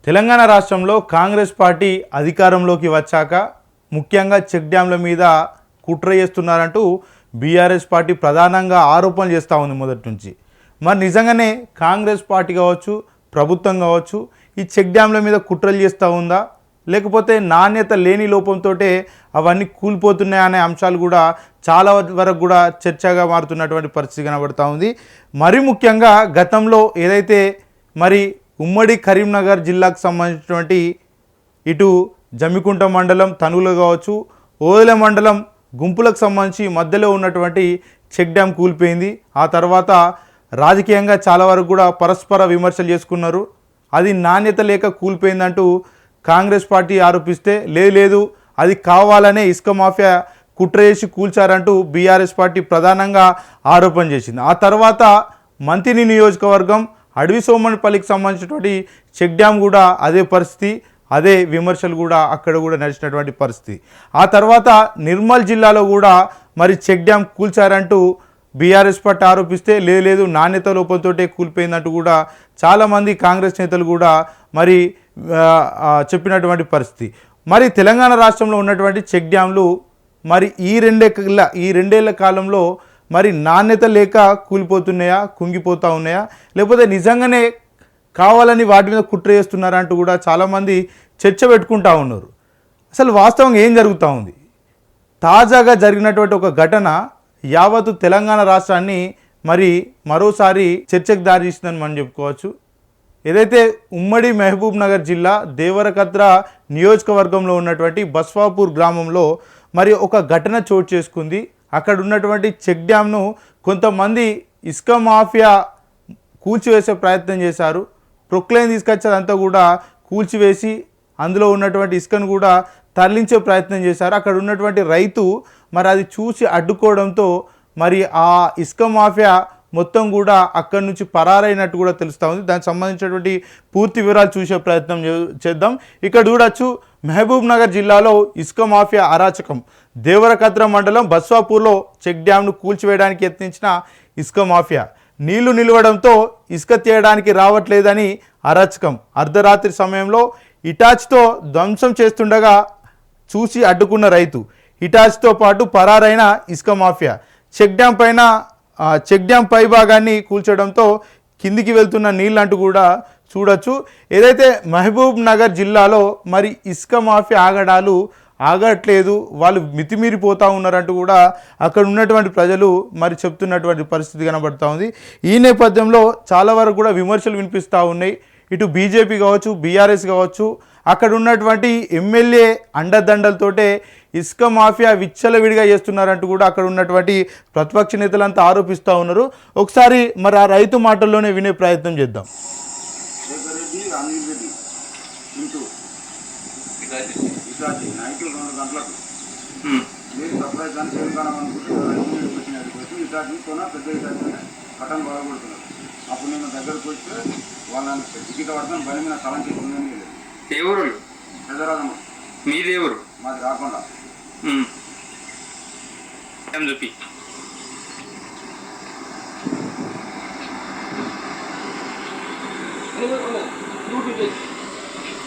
తెలంగాణ రాష్ట్రంలో కాంగ్రెస్ పార్టీ అధికారంలోకి వచ్చాక ముఖ్యంగా చెక్ డ్యాంల మీద కుట్ర చేస్తున్నారంటూ బీఆర్ఎస్ పార్టీ ప్రధానంగా ఆరోపణలు చేస్తూ ఉంది మొదటి నుంచి. మరి నిజంగానే కాంగ్రెస్ పార్టీ కావచ్చు, ప్రభుత్వం కావచ్చు ఈ చెక్ డ్యాంల మీద కుట్రలు చేస్తూ ఉందా, లేకపోతే నాణ్యత లేని లోపంతో అవన్నీ కూలిపోతున్నాయనే అంశాలు కూడా చాలా వరకు కూడా చర్చగా మారుతున్నటువంటి పరిస్థితి కనబడుతూ ఉంది. మరి ముఖ్యంగా గతంలో ఏదైతే మరి ఉమ్మడి కరీంనగర్ జిల్లాకు సంబంధించినటువంటి ఇటు జమ్మికుంట మండలం తనువులు కావచ్చు, ఓదెల మండలం గుంపులకు సంబంధించి మధ్యలో ఉన్నటువంటి చెక్ డ్యామ్ కూలిపోయింది. ఆ తర్వాత రాజకీయంగా చాలా వరకు కూడా పరస్పర విమర్శలు చేసుకున్నారు. అది నాణ్యత లేక కూలిపోయిందంటూ కాంగ్రెస్ పార్టీ ఆరోపిస్తే లేదు అది కావాలనే ఇసుక మాఫియా కుట్ర చేసి కూల్చారంటూ బీఆర్ఎస్ పార్టీ ప్రధానంగా ఆరోపణ చేసింది. ఆ తర్వాత మంతిని నియోజకవర్గం అడవి సోమన్పల్లికి సంబంధించినటువంటి చెక్ డ్యామ్ కూడా అదే పరిస్థితి, అదే విమర్శలు కూడా అక్కడ కూడా నడిచినటువంటి పరిస్థితి. ఆ తర్వాత నిర్మల్ జిల్లాలో కూడా మరి చెక్ డ్యామ్ కూల్చారంటూ బీఆర్ఎస్ పార్టీ ఆరోపిస్తే లేదు నాణ్యత లోపంతో కూలిపోయిందంటూ కూడా చాలామంది కాంగ్రెస్ నేతలు కూడా మరి చెప్పినటువంటి పరిస్థితి. మరి తెలంగాణ రాష్ట్రంలో ఉన్నటువంటి చెక్ డ్యామ్లు మరి ఈ రెండేళ్ల కాలంలో మరి నాణ్యత లేక కూలిపోతున్నాయా, కుంగిపోతూ ఉన్నాయా, లేకపోతే నిజంగానే కావాలని వాటి మీద కుట్ర చేస్తున్నారంటూ కూడా చాలామంది చర్చ పెట్టుకుంటూ ఉన్నారు. అసలు వాస్తవంగా ఏం జరుగుతూ ఉంది? తాజాగా జరిగినటువంటి ఒక ఘటన యావత్తు తెలంగాణ రాష్ట్రాన్ని మరి మరోసారి చర్చకు దారితీస్తుందని మనం చెప్పుకోవచ్చు. ఏదైతే ఉమ్మడి మహబూబ్ నగర్ జిల్లా దేవరకద్ర నియోజకవర్గంలో ఉన్నటువంటి బస్వాపూర్ గ్రామంలో మరి ఒక ఘటన చోటు చేసుకుంది. అక్కడ ఉన్నటువంటి చెక్ డ్యామ్ను కొంతమంది ఇసుక మాఫియా కూల్చివేసే ప్రయత్నం చేశారు. ప్రొక్లైన్ తీసుకొచ్చి అదంతా కూడా కూల్చివేసి అందులో ఉన్నటువంటి ఇసుకను కూడా తరలించే ప్రయత్నం చేశారు. అక్కడ ఉన్నటువంటి రైతు మరి అది చూసి అడ్డుకోవడంతో మరి ఆ ఇసుక మాఫియా మొత్తం కూడా అక్కడి నుంచి పరారైనట్టు కూడా తెలుస్తూ ఉంది. దానికి సంబంధించినటువంటి పూర్తి వివరాలు చూసే ప్రయత్నం చేద్దాం. ఇక్కడ చూడొచ్చు, మహబూబ్ నగర్ జిల్లాలో ఇసుక మాఫియా అరాచకం. దేవరకద్ర మండలం బస్వాపూర్లో చెక్ డ్యామ్ను కూల్చివేయడానికి యత్నించిన ఇసుక మాఫియా నీళ్లు నిలవడంతో ఇసుక తీయడానికి రావట్లేదని అరాచకం. అర్ధరాత్రి సమయంలో ఇటాచ్తో ధ్వంసం చేస్తుండగా చూసి అడ్డుకున్న రైతు, ఇటాచ్తో పాటు పరారైన ఇసుక మాఫియా చెక్ డ్యామ్ పై భాగాన్ని కూల్చడంతో కిందికి వెళ్తున్న నీళ్ళంటూ కూడా చూడొచ్చు. ఏదైతే మహబూబ్ నగర్ జిల్లాలో మరి ఇసుక మాఫియా ఆగట్లేదు, వాళ్ళు మితిమీరిపోతూ ఉన్నారంటూ కూడా అక్కడ ఉన్నటువంటి ప్రజలు మరి చెప్తున్నటువంటి పరిస్థితి కనబడుతూ ఉంది. ఈ నేపథ్యంలో చాలా వరకు కూడా విమర్శలు వినిపిస్తూ ఉన్నాయి. ఇటు బీజేపీ కావచ్చు, బీఆర్ఎస్ కావచ్చు, అక్కడ ఉన్నటువంటి ఎమ్మెల్యే అండదండలతోటే ఇసుక మాఫియా విచ్చలవిడిగా చేస్తున్నారంటూ కూడా అక్కడ ఉన్నటువంటి ప్రతిపక్ష నేతలంతా ఆరోపిస్తూ ఉన్నారు. ఒకసారి మరి ఆ రైతు మాటల్లోనే వినే ప్రయత్నం చేద్దాం. అప్పుడు నేను దగ్గరకు వస్తే వాళ్ళని టికెట్ పడతాను బండి మీద కలం చేసుకుని ఎవరు పెద్దరాజమ్మ. మీది ఎవరు? మాది రాకుండా చూపి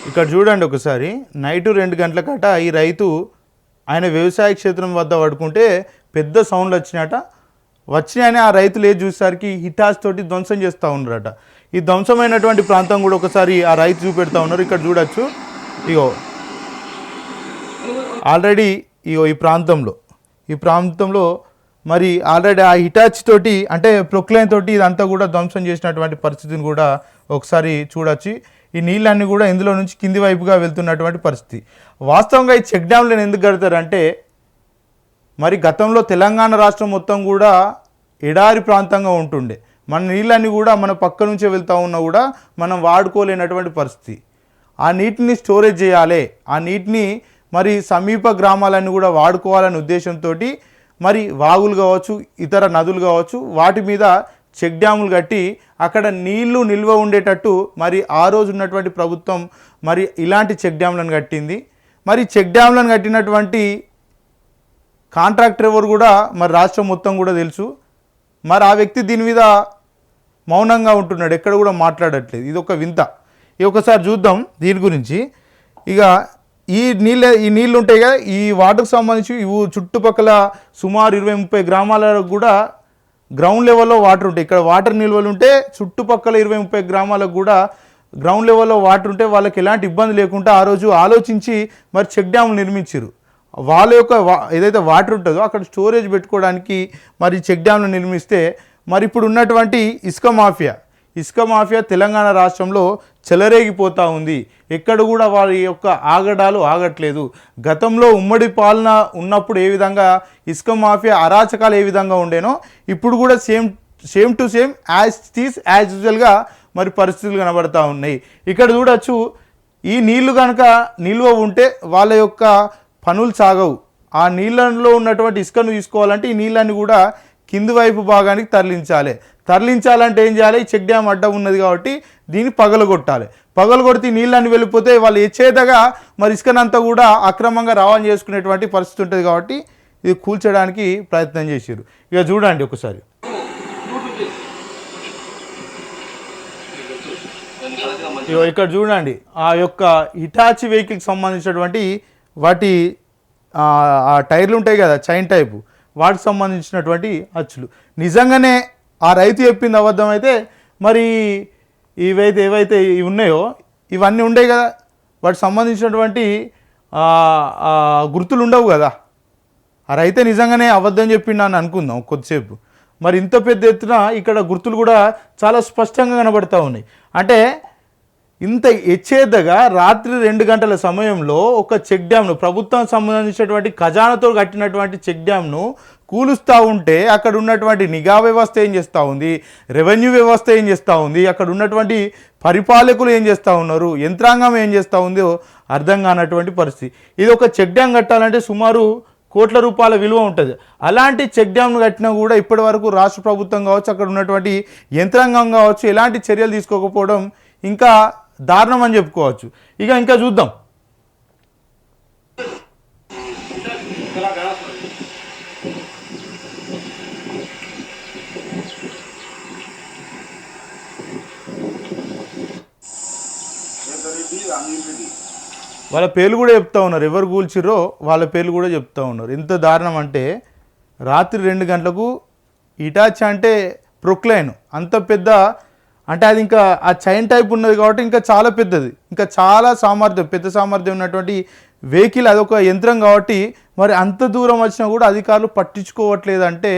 ఇక్కడ చూడండి ఒకసారి. నైటు 2 గంటల కట ఈ రైతు ఆయన వ్యవసాయ క్షేత్రం వద్ద పడుకుంటే పెద్ద సౌండ్లు వచ్చినాయని ఆ రైతులు ఏది చూసేసరికి హిటాచ్ తోటి ధ్వంసం చేస్తూ ఉన్నారట. ఈ ధ్వంసమైనటువంటి ప్రాంతం కూడా ఒకసారి ఆ రైతు చూపెడతా ఉన్నారు. ఇక్కడ చూడొచ్చు, ఆల్రెడీ ఈ ప్రాంతంలో మరి ఆల్రెడీ ఆ హిటాచ్ తోటి అంటే ప్రొక్లైన్ తోటి ఇదంతా కూడా ధ్వంసం చేసినటువంటి పరిస్థితిని కూడా ఒకసారి చూడొచ్చు. ఈ నీళ్ళన్నీ కూడా ఇందులో నుంచి కింది వైపుగా వెళ్తున్నటువంటి పరిస్థితి. వాస్తవంగా ఈ చెక్ డ్యామ్లను ఎందుకు కడతారంటే మరి గతంలో తెలంగాణ రాష్ట్రం మొత్తం కూడా ఎడారి ప్రాంతంగా ఉంటుండే. మన నీళ్ళన్నీ కూడా మన పక్క నుంచే వెళ్తూ ఉన్నా కూడా మనం వాడుకోలేనటువంటి పరిస్థితి. ఆ నీటిని స్టోరేజ్ చేయాలి, ఆ నీటిని మరి సమీప గ్రామాలన్నీ కూడా వాడుకోవాలనే ఉద్దేశంతో మరి వాగులు కావచ్చు, ఇతర నదులు కావచ్చు, వాటి మీద చెక్ డ్యాములు కట్టి అక్కడ నీళ్లు నిల్వ ఉండేటట్టు మరి ఆ రోజు ఉన్నటువంటి ప్రభుత్వం మరి ఇలాంటి చెక్ డ్యాములను కట్టింది. మరి చెక్ డ్యాములను కట్టినటువంటి కాంట్రాక్టర్ ఎవరు కూడా మరి రాష్ట్రం మొత్తం కూడా తెలుసు. మరి ఆ వ్యక్తి దీని మీద మౌనంగా ఉంటున్నాడు, ఎక్కడ కూడా మాట్లాడట్లేదు. ఇది ఒక వింత. ఒకసారి చూద్దాం దీని గురించి. ఇక ఈ నీళ్ళు ఉంటాయి కదా, ఈ వాటర్కి సంబంధించి చుట్టుపక్కల సుమారు 20-30 గ్రామాలకు కూడా గ్రౌండ్ లెవెల్లో వాటర్ ఉంటాయి. ఇక్కడ వాటర్ నిల్వలు ఉంటే చుట్టుపక్కల 20-30 గ్రామాలకు కూడా గ్రౌండ్ లెవెల్లో వాటర్ ఉంటే వాళ్ళకి ఎలాంటి ఇబ్బంది లేకుండా ఆ రోజు ఆలోచించి మరి చెక్ డ్యాములు నిర్మించారు. వాళ్ళ యొక్క ఏదైతే వాటర్ ఉంటుందో అక్కడ స్టోరేజ్ పెట్టుకోవడానికి మరి చెక్ డ్యామ్లు నిర్మిస్తే మరి ఇప్పుడు ఉన్నటువంటి ఇసుక మాఫియా తెలంగాణ రాష్ట్రంలో చెలరేగిపోతూ ఉంది. ఎక్కడ కూడా వారి యొక్క ఆగడాలు ఆగట్లేదు. గతంలో ఉమ్మడి పాలన ఉన్నప్పుడు ఏ విధంగా ఇసుక మాఫియా అరాచకాలు ఏ విధంగా ఉండేనో ఇప్పుడు కూడా సేమ్ టు సేమ్ యాజ్ యూజువల్గా మరి పరిస్థితులు కనబడతా ఉన్నాయి. ఇక్కడ చూడొచ్చు, ఈ నీళ్లు కనుక నిల్వ ఉంటే వాళ్ళ యొక్క పనులు సాగవు. ఆ నీళ్ళలో ఉన్నటువంటి ఇసుకను తీసుకోవాలంటే ఈ నీళ్ళని కూడా కింది వైపు భాగానికి తరలించాలంటే ఏం చేయాలి? ఈ చెక్ డ్యామ్ అడ్డం ఉన్నది కాబట్టి దీన్ని పగలగొడితే నీళ్ళని వెళ్ళిపోతే వాళ్ళు చేతగా మరి ఇసుకనంతా కూడా అక్రమంగా రవాణా చేసుకునేటువంటి పరిస్థితి ఉంటుంది. కాబట్టి ఇది కూల్చడానికి ప్రయత్నం చేశారు. ఇక చూడండి ఒకసారి, ఇక్కడ చూడండి ఆ యొక్క హిటాచి వెహికల్కి సంబంధించినటువంటి వాటి ఆ టైర్లు ఉంటాయి కదా, చైన్ టైపు, వాటికి సంబంధించినటువంటి అచ్చులు. నిజంగానే ఆ రైతు చెప్పింది అబద్ధం అయితే మరి ఏవైతే ఇవి ఉన్నాయో ఇవన్నీ ఉండేవి కదా, వాటికి సంబంధించినటువంటి గుర్తులు ఉండవు కదా. ఆ రైతే నిజంగానే అబద్ధం చెప్పిండు అని అనుకుందాం కొద్దిసేపు. మరి ఇంత పెద్ద ఎత్తున ఇక్కడ గుర్తులు కూడా చాలా స్పష్టంగా కనబడతా ఉన్నాయి. అంటే ఇంత ఎచ్చేద్దగా రాత్రి 2 గంటల సమయంలో ఒక చెక్ డ్యామ్ను, ప్రభుత్వం సంబంధించినటువంటి ఖజానాతో కట్టినటువంటి చెక్ డ్యామ్ను కూలుస్తూ ఉంటే అక్కడ ఉన్నటువంటి నిఘా వ్యవస్థ ఏం చేస్తూ ఉంది, రెవెన్యూ వ్యవస్థ ఏం చేస్తూ ఉంది, అక్కడ ఉన్నటువంటి పరిపాలకులు ఏం చేస్తూ ఉన్నారు, యంత్రాంగం ఏం చేస్తూ ఉందో అర్థం కానటువంటి పరిస్థితి. ఇది ఒక చెక్ డ్యామ్ కట్టాలంటే సుమారు కోట్ల రూపాయల విలువ ఉంటుంది. అలాంటి చెక్ డ్యామ్ను కట్టినా కూడా ఇప్పటి వరకు రాష్ట్ర ప్రభుత్వం కావచ్చు, అక్కడ ఉన్నటువంటి యంత్రాంగం కావచ్చు, ఎలాంటి చర్యలు తీసుకోకపోవడం ఇంకా దారుణం అని చెప్పుకోవచ్చు. ఇంకా చూద్దాం. వాళ్ళ పేర్లు కూడా చెప్తా ఉన్నారు, ఎవరు కూల్చిర్రో వాళ్ళ పేర్లు కూడా చెప్తా ఉన్నారు. ఎంత దారుణం అంటే రాత్రి 2 గంటలకు ఇటాచి అంటే ప్రొక్లైన్ అంత పెద్ద, అంటే అది ఇంకా ఆ చైన్ టైప్ ఉన్నది కాబట్టి ఇంకా చాలా పెద్దది, ఇంకా చాలా పెద్ద సామర్థ్యం ఉన్నటువంటి వెహికల్, అదొక యంత్రం కాబట్టి మరి అంత దూరం వచ్చినా కూడా అధికారులు పట్టించుకోవట్లేదంటే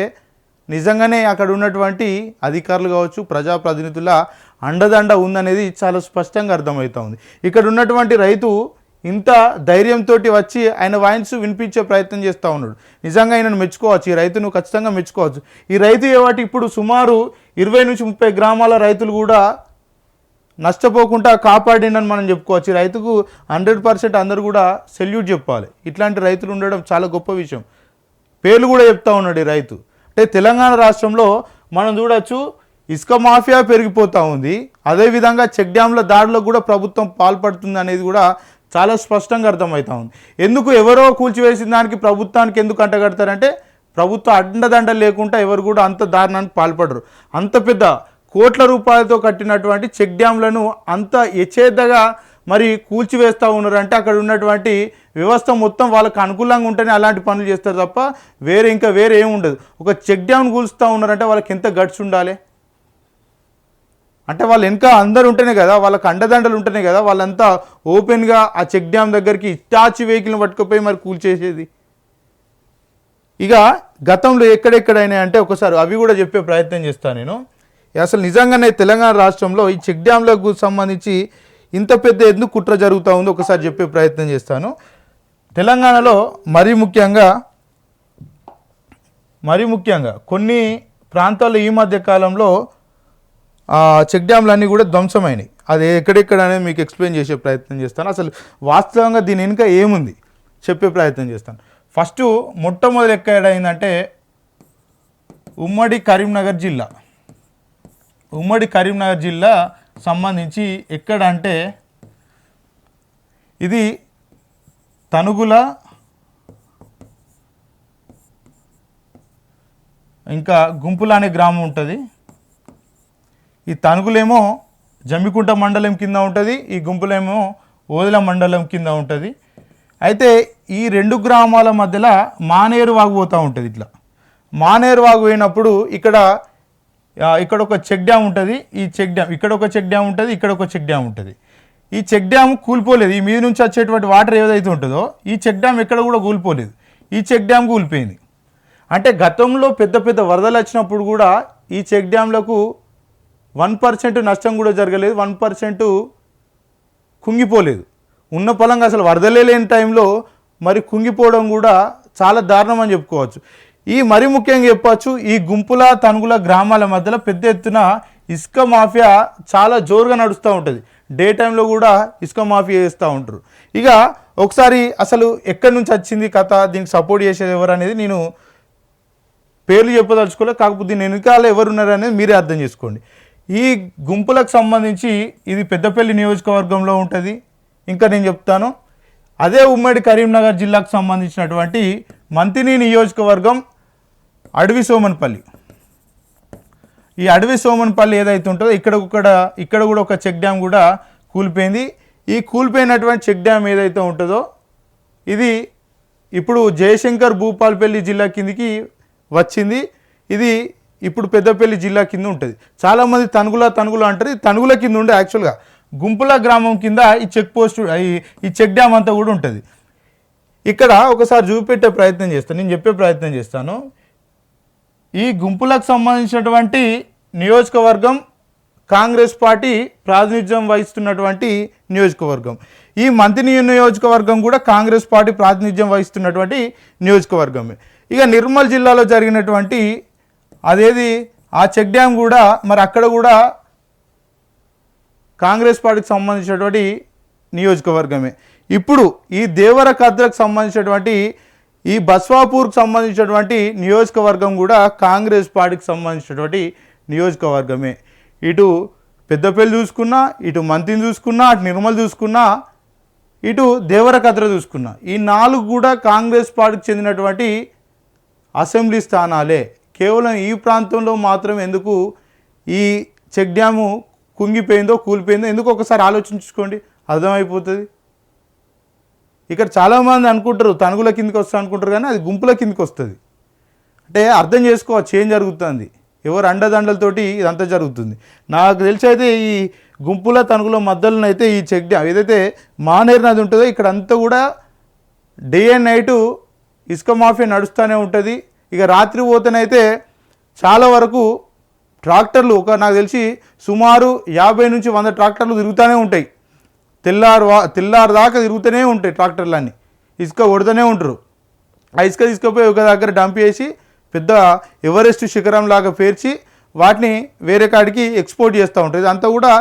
నిజంగానే అక్కడ ఉన్నటువంటి అధికారులు కావచ్చు, ప్రజాప్రతినిధుల అండదండ ఉందనేది చాలా స్పష్టంగా అర్థమవుతా ఉంది. ఇక్కడ ఉన్నటువంటి రైతు ఇంత ధైర్యంతో వచ్చి ఆయన వాయిన్స్ వినిపించే ప్రయత్నం చేస్తూ ఉన్నాడు. నిజంగా ఆయనను మెచ్చుకోవచ్చు, ఈ రైతును ఖచ్చితంగా మెచ్చుకోవచ్చు. ఈ రైతు ఏవాటి ఇప్పుడు సుమారు 20-30 గ్రామాల రైతులు కూడా నష్టపోకుండా కాపాడిండని మనం చెప్పుకోవచ్చు. ఈ రైతుకు 100% అందరూ కూడా సెల్యూట్ చెప్పాలి. ఇట్లాంటి రైతులు ఉండడం చాలా గొప్ప విషయం. పేర్లు కూడా చెప్తా ఉన్నాడు ఈ రైతు. అంటే తెలంగాణ రాష్ట్రంలో మనం చూడొచ్చు, ఇసుక మాఫియా పెరిగిపోతూ ఉంది, అదేవిధంగా చెక్ డ్యాంల దాడులకు కూడా ప్రభుత్వం పాల్పడుతుంది అనేది కూడా చాలా స్పష్టంగా అర్థమవుతా ఉంది. ఎందుకు ఎవరో కూల్చివేసిన దానికి ప్రభుత్వానికి ఎందుకు అంటగడతారంటే ప్రభుత్వ అండదండలు లేకుండా ఎవరు కూడా అంత దారుణానికి పాల్పడరు. అంత పెద్ద కోట్ల రూపాయలతో కట్టినటువంటి చెక్ డ్యాంలను అంత యచేద్దగా మరి కూల్చివేస్తూ ఉన్నారంటే అక్కడ ఉన్నటువంటి వ్యవస్థ మొత్తం వాళ్ళకు అనుకూలంగా ఉంటేనే అలాంటి పనులు చేస్తారు తప్ప వేరే ఏమి ఉండదు. ఒక చెక్ డ్యామ్ను కూల్చుతూ ఉన్నారంటే వాళ్ళకి ఎంత గట్స్ ఉండాలి, అంటే వాళ్ళు వెనక అందరు ఉంటేనే కదా, వాళ్ళకి అండదండలు ఉంటేనే కదా వాళ్ళంతా ఓపెన్గా ఆ చెక్ డ్యామ్ దగ్గరికి ఇటాచి వెహికల్ని పట్టుకుపోయి మరి కూల్చేసేది. ఇక గతంలో ఎక్కడెక్కడైనా అంటే ఒకసారి అవి కూడా చెప్పే ప్రయత్నం చేస్తాను నేను. అసలు నిజంగానే తెలంగాణ రాష్ట్రంలో ఈ చెక్ డ్యామ్లకు సంబంధించి ఇంత పెద్ద ఎందుకు కుట్ర జరుగుతూ ఉందో ఒకసారి చెప్పే ప్రయత్నం చేస్తాను. తెలంగాణలో మరీ ముఖ్యంగా కొన్ని ప్రాంతాల్లో ఈ మధ్య కాలంలో చెక్ డ్యామ్లన్నీ కూడా ధ్వంసమైనవి. అది ఎక్కడెక్కడ అనేది మీకు ఎక్స్ప్లెయిన్ చేసే ప్రయత్నం చేస్తాను. అసలు వాస్తవంగా దీని వెనుక ఏముంది చెప్పే ప్రయత్నం చేస్తాను. ఫస్ట్ మొట్టమొదటి ఎక్కడైందంటే ఉమ్మడి కరీంనగర్ జిల్లా సంబంధించి ఎక్కడంటే ఇది తనుగుల ఇంకా గుంపుల అనే గ్రామం ఉంటుంది. ఈ తనుగులేమో జమ్మికుంట మండలం కింద ఉంటుంది, ఈ గుంపులేమో ఓదెల మండలం కింద ఉంటుంది. అయితే ఈ 2 గ్రామాల మధ్యలో మానేరు వాగు పోతూ ఉంటుంది. ఇట్లా మానేరు వాగు పోయినప్పుడు ఇక్కడ ఒక చెక్ డ్యామ్ ఉంటుంది. ఈ చెక్ డ్యామ్ ఇక్కడ ఒక చెక్ డ్యామ్ ఉంటుంది, ఇక్కడ ఒక చెక్ డ్యామ్ ఉంటుంది. ఈ చెక్ డ్యామ్ కూలిపోలేదు. ఈ మీద నుంచి వచ్చేటువంటి వాటర్ ఏదైతే ఉంటుందో ఈ చెక్ డ్యామ్ ఎక్కడ కూడా కూలిపోలేదు. ఈ చెక్ డ్యామ్ కూలిపోయింది. అంటే గతంలో పెద్ద పెద్ద వరదలు వచ్చినప్పుడు కూడా ఈ చెక్ డ్యామ్లకు 1% నష్టం కూడా జరగలేదు, 1% కుంగిపోలేదు. ఉన్న పొలంగా అసలు వరదలే లేని టైంలో మరి కుంగిపోవడం కూడా చాలా దారుణం అని చెప్పుకోవచ్చు. ఈ మరి ముఖ్యంగా చెప్పచ్చు, ఈ గుంపుల తనుగుల గ్రామాల మధ్యలో పెద్ద ఎత్తున ఇసుక మాఫియా చాలా జోరుగా నడుస్తూ ఉంటుంది. డే టైంలో కూడా ఇసుక మాఫియా చేస్తూ ఉంటారు. ఇక ఒకసారి అసలు ఎక్కడి నుంచి వచ్చింది కథ, దీనికి సపోర్ట్ చేసేది ఎవరు అనేది నేను పేర్లు చెప్పదలుచుకోలేదు. కాకపోతే దీని వెనకాల ఎవరున్నారు అనేది మీరే అర్థం చేసుకోండి. ఈ గుంపులకు సంబంధించి ఇది పెద్దపల్లి నియోజకవర్గంలో ఉంటుంది. ఇంకా నేను చెప్తాను, అదే ఉమ్మడి కరీంనగర్ జిల్లాకు సంబంధించినటువంటి మంతిని నియోజకవర్గం అడవి సోమన్పల్లి. ఈ అడవి సోమన్పల్లి ఏదైతే ఉంటుందో ఇక్కడ కూడా ఒక చెక్ డ్యామ్ కూడా కూలిపోయింది. ఈ కూలిపోయినటువంటి చెక్ డ్యామ్ ఏదైతే ఉంటుందో ఇది ఇప్పుడు జయశంకర్ భూపాలపల్లి జిల్లా కిందికి వచ్చింది. ఇది ఇప్పుడు పెద్దపల్లి జిల్లా కింద ఉంటుంది. చాలామంది తనుగుల అంటారు. తనుగుల కింద ఉండే యాక్చువల్గా గుంపుల గ్రామం కింద ఈ చెక్ పోస్ట్ ఈ చెక్ డ్యామ్ అంతా కూడా ఉంటుంది. ఇక్కడ ఒకసారి చూపెట్టే ప్రయత్నం చేస్తాను, నేను చెప్పే ప్రయత్నం చేస్తాను. ఈ గుంపులకు సంబంధించినటువంటి నియోజకవర్గం కాంగ్రెస్ పార్టీ ప్రాతినిధ్యం వహిస్తున్నటువంటి నియోజకవర్గం. ఈ మంత్రి నియోజకవర్గం కూడా కాంగ్రెస్ పార్టీ ప్రాతినిధ్యం వహిస్తున్నటువంటి నియోజకవర్గమే. ఇక నిర్మల్ జిల్లాలో జరిగినటువంటి అదేది ఆ చెక్ డ్యామ్ కూడా మరి అక్కడ కూడా కాంగ్రెస్ పార్టీకి సంబంధించినటువంటి నియోజకవర్గమే. ఇప్పుడు ఈ దేవరకద్రకు సంబంధించినటువంటి ఈ బస్వాపూర్కి సంబంధించినటువంటి నియోజకవర్గం కూడా కాంగ్రెస్ పార్టీకి సంబంధించినటువంటి నియోజకవర్గమే. ఇటు పెద్దపల్లి చూసుకున్నా, ఇటు మంతిని చూసుకున్నా, అటు నిర్మల్ చూసుకున్నా, ఇటు దేవరకద్ర చూసుకున్నా, ఈ 4 కూడా కాంగ్రెస్ పార్టీకి చెందినటువంటి అసెంబ్లీ స్థానాలే. కేవలం ఈ ప్రాంతంలో మాత్రం ఎందుకు ఈ చెక్ డ్యాము కుంగిపోయిందో కూలిపోయిందో ఎందుకు ఒకసారి ఆలోచించుకోండి, అర్థమైపోతుంది. ఇక్కడ చాలామంది అనుకుంటారు తనుగుల కిందకి వస్తా అనుకుంటారు, కానీ అది గుంపుల కిందకి వస్తుంది. అంటే అర్థం చేసుకోవచ్చు ఏం జరుగుతుంది, ఎవరు అండదండలతోటి ఇదంతా జరుగుతుంది. నాకు తెలిసి అయితే ఈ గుంపుల తనుగుల మధ్యలోనైతే ఈ చెక్ డ్యామ్ ఏదైతే మానేరు నది ఉంటుందో ఇక్కడ అంతా కూడా డే అండ్ నైటు ఇసుక మాఫియా నడుస్తూనే ఉంటుంది. ఇక రాత్రి పోతేనైతే చాలా వరకు ట్రాక్టర్లు నాకు తెలిసి సుమారు 50 నుంచి 100 ట్రాక్టర్లు తిరుగుతూనే ఉంటాయి. తెల్లారు దాకా తిరుగుతూనే ఉంటాయి ట్రాక్టర్లన్నీ, ఇసుక కొడుతూనే ఉంటారు. ఆ ఇసుక తీసుకుపోయి ఒక దగ్గర డంప్ చేసి పెద్ద ఎవరెస్ట్ శిఖరం లాగా పేర్చి వాటిని వేరే కాడికి ఎక్స్పోర్ట్ చేస్తూ ఉంటారు. ఇదంతా కూడా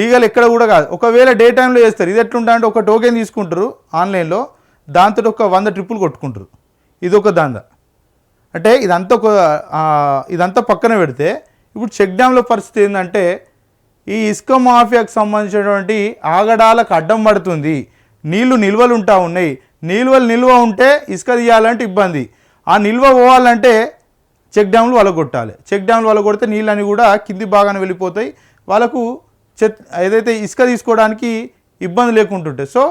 లీగల్ ఎక్కడ కూడా కాదు. ఒకవేళ డే టైంలో చేస్తారు. ఇది ఎట్లుంటా అంటే ఒక టోకెన్ తీసుకుంటారు ఆన్లైన్లో, దాంతో ఒక 100 ట్రిప్పులు కొట్టుకుంటారు. ఇదొక దంద. అంటే ఇదంతా పక్కన పెడితే ఇప్పుడు చెక్ డ్యాంలో పరిస్థితి ఏంటంటే ఈ ఇసుక మాఫియాకు సంబంధించినటువంటి ఆగడాలకు అడ్డం పడుతుంది. నీళ్లు నిల్వలు ఉంటా ఉన్నాయి. నిల్వ ఉంటే ఇసుక తీయాలంటే ఇబ్బంది. ఆ నిల్వ పోవాలంటే చెక్ డ్యామ్లు వలగొట్టాలి. చెక్ డ్యామ్లు వలగొడితే నీళ్ళని కూడా కింది భాగాన్ని వెళ్ళిపోతాయి. వాళ్ళకు ఏదైతే ఇసుక తీసుకోవడానికి ఇబ్బంది లేకుంటుంటాయి. సో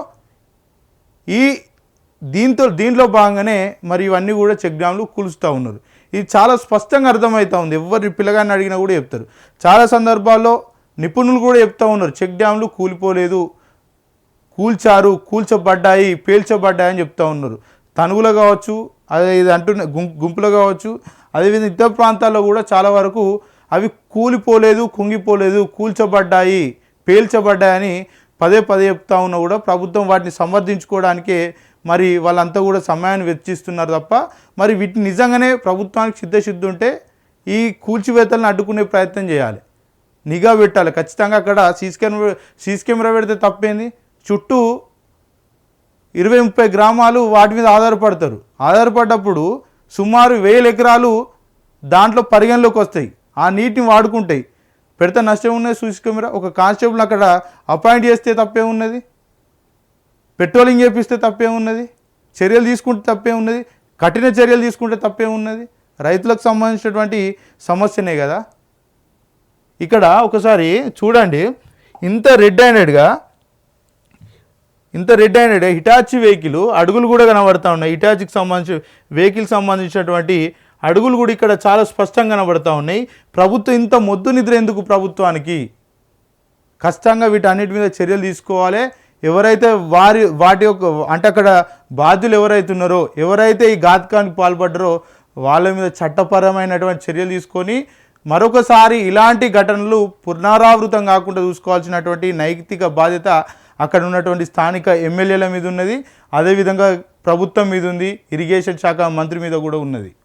దీంట్లో భాగంగానే మరి ఇవన్నీ కూడా చెక్ డ్యామ్లు కూలుస్తూ ఉన్నారు. ఇది చాలా స్పష్టంగా అర్థమవుతూ ఉంది. ఎవరి పిల్లగాన్ని అడిగినా కూడా చెప్తారు. చాలా సందర్భాల్లో నిపుణులు కూడా చెప్తూ ఉన్నారు చెక్ డ్యామ్లు కూలిపోలేదు, కూల్చబడ్డాయి, పేల్చబడ్డాయి అని చెప్తూ ఉన్నారు. తనుగులు కావచ్చు, అదే ఇది అంటున్న గుంపులు కావచ్చు, అదేవిధంగా ఇతర ప్రాంతాల్లో కూడా చాలా వరకు అవి కూలిపోలేదు, కుంగిపోలేదు, కూల్చబడ్డాయి, పేల్చబడ్డాయని పదే చెప్తా ఉన్నా కూడా ప్రభుత్వం వాటిని సమర్థించుకోవడానికే మరి వాళ్ళంతా కూడా సమయాన్ని వెచ్చిస్తున్నారు తప్ప మరి వీటిని నిజంగానే ప్రభుత్వానికి సిద్ధశుద్ధి ఉంటే ఈ కూల్చివేతలను అడ్డుకునే ప్రయత్నం చేయాలి, నిఘా పెట్టాలి. ఖచ్చితంగా అక్కడ సీసీ కెమెరా పెడితే తప్పేంది. చుట్టూ 20-30 గ్రామాలు వాటి మీద ఆధారపడ్డప్పుడు సుమారు 1000 ఎకరాలు దాంట్లో పరిగణలోకి వస్తాయి. ఆ నీటిని వాడుకుంటాయి. పెడితే నష్టం ఉన్నది. సీసీ కెమెరా ఒక కానిస్టేబుల్ అక్కడ అపాయింట్ చేస్తే తప్పే ఉన్నది, పెట్రోలింగ్ చేపిస్తే తప్పే ఉన్నది, చర్యలు తీసుకుంటే తప్పే ఉన్నది, కఠిన చర్యలు తీసుకుంటే తప్పే ఉన్నది. రైతులకు సంబంధించినటువంటి సమస్యనే కదా. ఇక్కడ ఒకసారి చూడండి, ఇంత రెడ్ హ్యాండెడ్గా హిటాచి వెహికల్ అడుగులు కూడా కనబడతా ఉన్నాయి. హిటాచికి సంబంధించి వెహికల్ సంబంధించినటువంటి అడుగులు కూడా ఇక్కడ చాలా స్పష్టంగా కనబడతా ఉన్నాయి. ప్రభుత్వం ఇంత మొద్దు నిద్ర ఎందుకు ప్రభుత్వానికి? ఖచ్చితంగా వీటన్నిటి మీద చర్యలు తీసుకోవాలి. ఎవరైతే వాటి యొక్క అంటే అక్కడ బాధ్యులు ఎవరైతే ఉన్నారో, ఎవరైతే ఈ ఘాతకానికి పాల్పడ్డారో వాళ్ళ మీద చట్టపరమైనటువంటి చర్యలు తీసుకొని మరొకసారి ఇలాంటి ఘటనలు పునరావృతం కాకుండా చూసుకోవాల్సినటువంటి నైతిక బాధ్యత అక్కడ ఉన్నటువంటి స్థానిక ఎమ్మెల్యేల మీద ఉన్నది. అదేవిధంగా ప్రభుత్వం మీద ఉంది, ఇరిగేషన్ శాఖ మంత్రి మీద కూడా ఉన్నది.